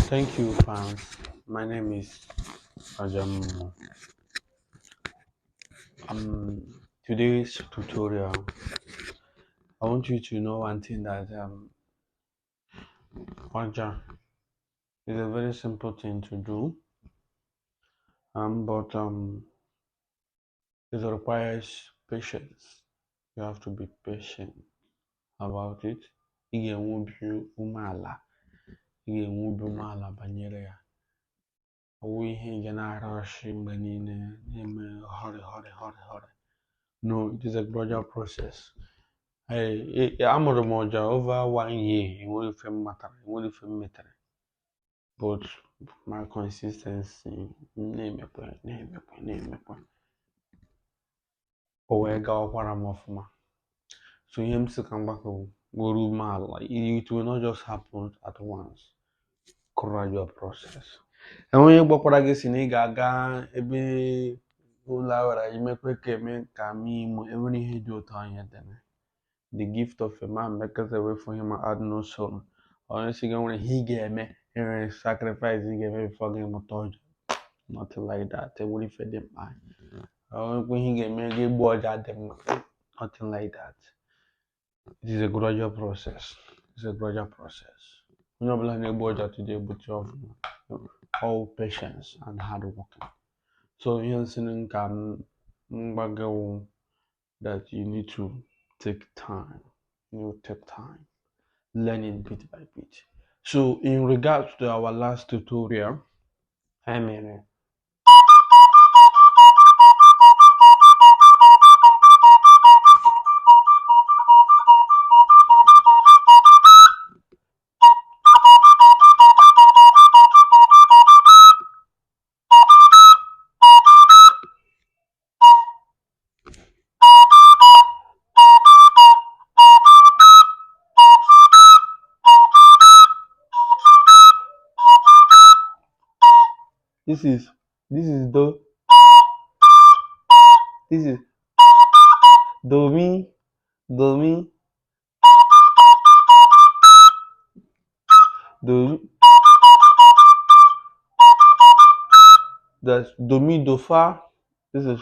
Thank you, fans. My name is Ajam. Today's tutorial, I want you to know one thing that Aja is a very simple thing to do, but it requires patience. You have to be patient about it. Ị ga-enwe obi umeala banyere ya. Ọ bụ ihe ị ga na-arọshị mgbe niile na-eme hurry. No, it is a gradual process. Amụrụ m ọja over 1 year, enwere ife m matara, enwere ife m metere. But my consistency na-emekwa. O wee gawakwara m ọfụma. So ihe m si ka mgbakọ gworo umeala, it will not just happen at once. Gradual process. Onye gbakwara gị si na ị ga-aga ebe ụlọ awara imekwe ka eme ka ime enwere ihe dị otu anya deme. The gift of a man maketh a way for him and add no sorrow. Onye si gị nwere ihe ị ga-eme, enwere sacrifice ị ga-eme before gị mụta ọja. Nothing like that. Enwere ife dị mkpa. Onwekwa ihe ị ga-eme gị egbu ọja dị mma. Nothing like that. It is a gradual process. Onye ọbụla na-egbu ọja today egbucha ọfụma. All patience and hard working. So here saying that you need to take time. Learning bit by bit. So in regards to our last tutorial, This is do mi that's do mi do fa. This is